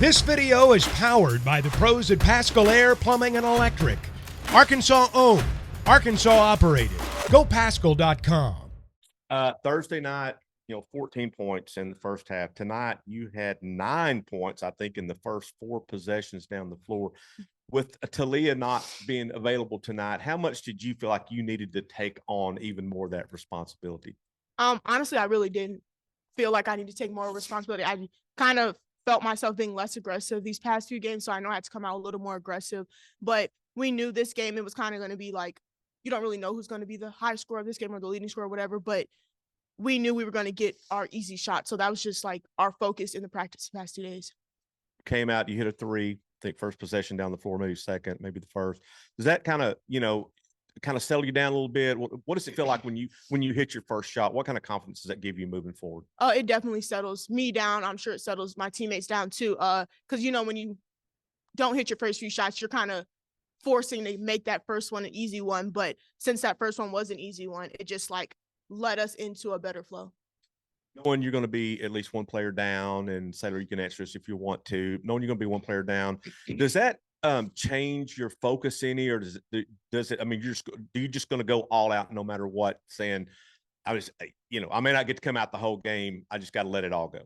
This video is powered by the pros at Pascal Air Plumbing and Electric. Arkansas owned, Arkansas operated. GoPascal.com. Thursday night, 14 points in the first half. Tonight, you had 9 points, I think, in the first 4 possessions down the floor. With Talia not being available tonight, how much did you feel like you needed to take on even more of that responsibility? Honestly, I really didn't feel like I need to take more responsibility. I kind of felt myself being less aggressive these past few games, so I know I had to come out a little more aggressive. But we knew this game, it was kind of going to be like, you don't really know who's going to be the high scorer of this game or the leading scorer or whatever, but we knew we were going to get our easy shot. So that was just like our focus in the practice the past 2 days. Came out, you hit a 3, I think first possession down the floor, maybe second, maybe the first. Does that kind of settle you down a little bit? What does it feel like when you hit your first shot? What kind of confidence does that give you moving forward? It definitely settles me down. I'm sure it settles my teammates down too. Because when you don't hit your first few shots, you're kind of forcing to make that first one an easy one. But since that first one was an easy one, it just like led us into a better flow. Knowing you're going to be at least one player down, and Saylor, you can answer this if you want to. Knowing you're going to be one player down, does that change your focus any, or does it? I mean, you're just going to go all out no matter what, saying, I may not get to come out the whole game. I just got to let it all go.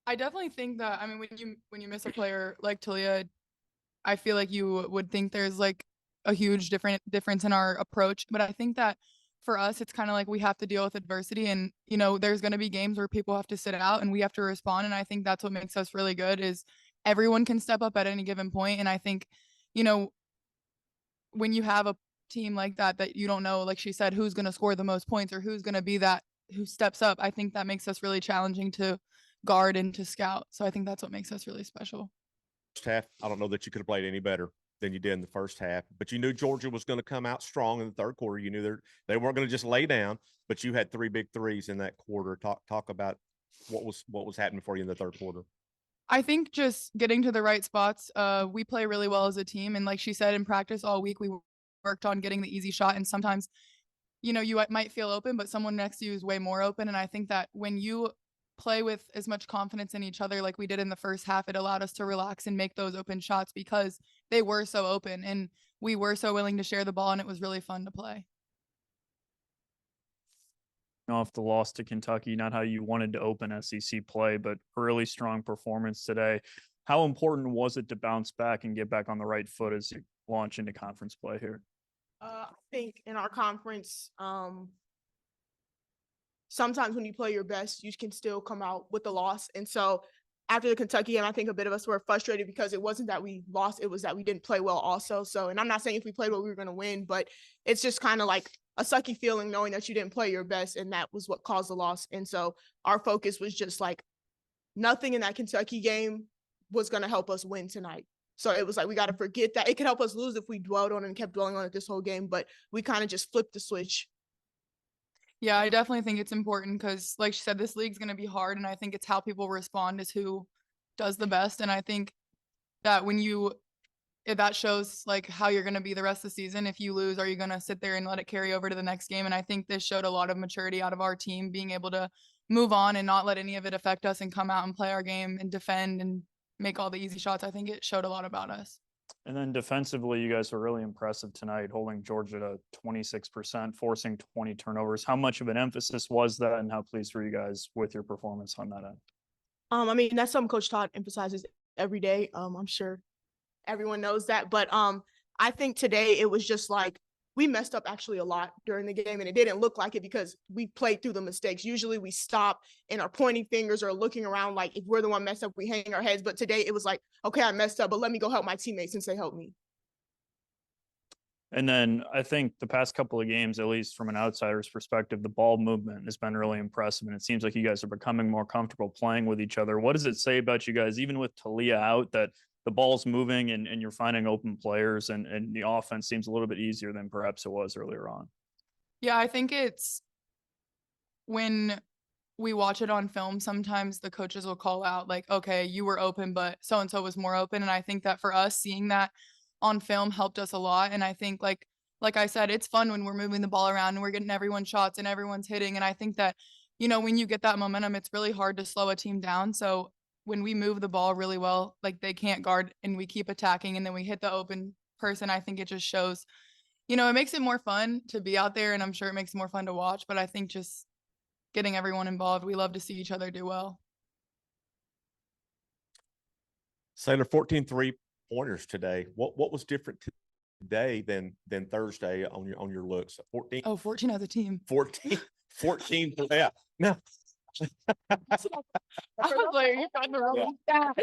I definitely think that, when you miss a player like Talia, I feel like you would think there's like a huge difference in our approach. But I think that for us, it's kind of like we have to deal with adversity, and, there's going to be games where people have to sit out and we have to respond. And I think that's what makes us really good is everyone can step up at any given point. And I think, when you have a team like that you don't know, like she said, who's going to score the most points or who's going to be that who steps up, I think that makes us really challenging to guard and to scout. So I think that's what makes us really special. First half, I don't know that you could have played any better than you did in the first half, but you knew Georgia was going to come out strong in the third quarter. You knew they weren't going to just lay down, but you had 3 big threes in that quarter. Talk about what was happening for you in the third quarter. I think just getting to the right spots. We play really well as a team, and like she said, in practice all week we worked on getting the easy shot, and sometimes you might feel open, but someone next to you is way more open. And I think that when you play with as much confidence in each other like we did in the first half, it allowed us to relax and make those open shots because they were so open and we were so willing to share the ball, and it was really fun to play. Off the loss to Kentucky, not how you wanted to open SEC play, but really strong performance today. How important was it to bounce back and get back on the right foot as you launch into conference play here? I think in our conference, sometimes when you play your best, you can still come out with a loss. And so after the Kentucky game, I think a bit of us were frustrated because it wasn't that we lost, it was that we didn't play well also. So, and I'm not saying if we played well, we were going to win, but it's just kind of like a sucky feeling knowing that you didn't play your best, and that was what caused the loss. And so our focus was just like nothing in that Kentucky game was going to help us win tonight. So it was like, we got to forget that. It could help us lose if we dwelled on it and kept dwelling on it this whole game, but we kind of just flipped the switch. Yeah, I definitely think it's important because, like she said, this league's going to be hard, and I think it's how people respond is who does the best. And I think that if that shows like how you're going to be the rest of the season. If you lose, are you going to sit there and let it carry over to the next game? And I think this showed a lot of maturity out of our team, being able to move on and not let any of it affect us and come out and play our game and defend and make all the easy shots. I think it showed a lot about us. And then defensively, you guys were really impressive tonight, holding Georgia to 26%, forcing 20 turnovers. How much of an emphasis was that, and how pleased were you guys with your performance on that end? That's something Coach Todd emphasizes every day. I'm sure everyone knows that, but I think today it was just like we messed up actually a lot during the game, and it didn't look like it because we played through the mistakes. Usually we stop and are pointing fingers or looking around like if we're the one messed up, we hang our heads. But today it was like, okay, I messed up, but let me go help my teammates since they helped me. And then I think the past couple of games, at least from an outsider's perspective, the ball movement has been really impressive. And it seems like you guys are becoming more comfortable playing with each other. What does it say about you guys, even with Talia out, that the ball's moving and you're finding open players and the offense seems a little bit easier than perhaps it was earlier on? Yeah, I think it's when we watch it on film, sometimes the coaches will call out like, okay, you were open, but so-and-so was more open. And I think that for us, seeing that on film helped us a lot. And I think like I said, it's fun when we're moving the ball around and we're getting everyone shots and everyone's hitting. And I think that, when you get that momentum, it's really hard to slow a team down. So when we move the ball really well, like they can't guard and we keep attacking and then we hit the open person, I think it just shows, it makes it more fun to be out there, and I'm sure it makes it more fun to watch, but I think just getting everyone involved, we love to see each other do well. Saylor, 14 3-pointers today. What was different today than Thursday on your looks? 14. Oh, 14 as a team. 14. Yeah. No. I was like, you're trying to roll that.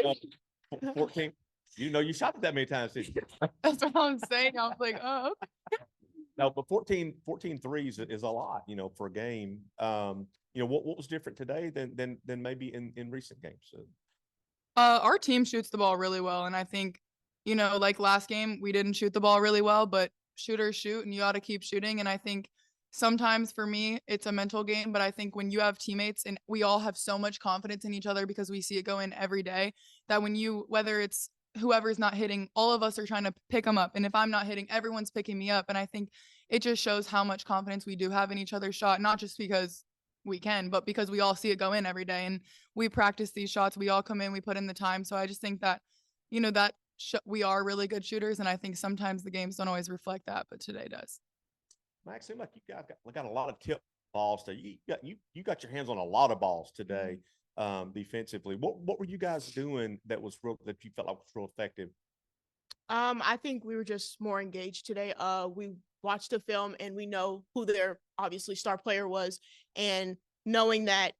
14. You shot it that many times. Didn't you? That's what I'm saying. I was like, oh, okay. No, but 14 threes is a lot, for a game. What was different today than maybe in recent games? Our team shoots the ball really well, and I think, like last game, we didn't shoot the ball really well, but shooters shoot, and you ought to keep shooting. And I think sometimes for me, it's a mental game, but I think when you have teammates and we all have so much confidence in each other because we see it go in every day, that whether it's whoever's not hitting, all of us are trying to pick them up. And if I'm not hitting, everyone's picking me up. And I think it just shows how much confidence we do have in each other's shot, not just because we can, but because we all see it go in every day and we practice these shots. We all come in, we put in the time. So I just think that, we are really good shooters. And I think sometimes the games don't always reflect that, but today does. Max, seemed like you guys got a lot of tip balls today. You got your hands on a lot of balls today, defensively. What were you guys doing that you felt like was real effective? I think we were just more engaged today. We watched the film and we know who their obviously star player was, and knowing that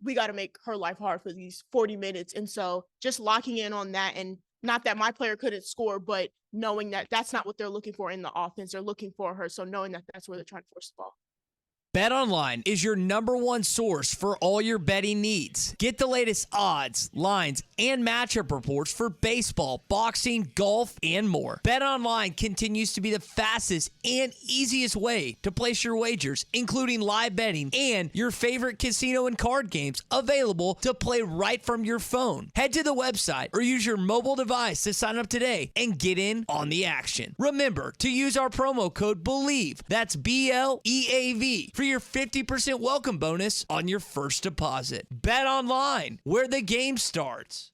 we got to make her life hard for these 40 minutes. And so just locking in on that, and not that my player couldn't score, but knowing that that's not what they're looking for in the offense. They're looking for her. So knowing that that's where they're trying to force the ball. BetOnline is your #1 source for all your betting needs. Get the latest odds, lines, and matchup reports for baseball, boxing, golf, and more. BetOnline continues to be the fastest and easiest way to place your wagers, including live betting and your favorite casino and card games available to play right from your phone. Head to the website or use your mobile device to sign up today and get in on the action. Remember to use our promo code BELIEVE, that's BLEAV, for your 50% welcome bonus on your first deposit. Bet online, where the game starts.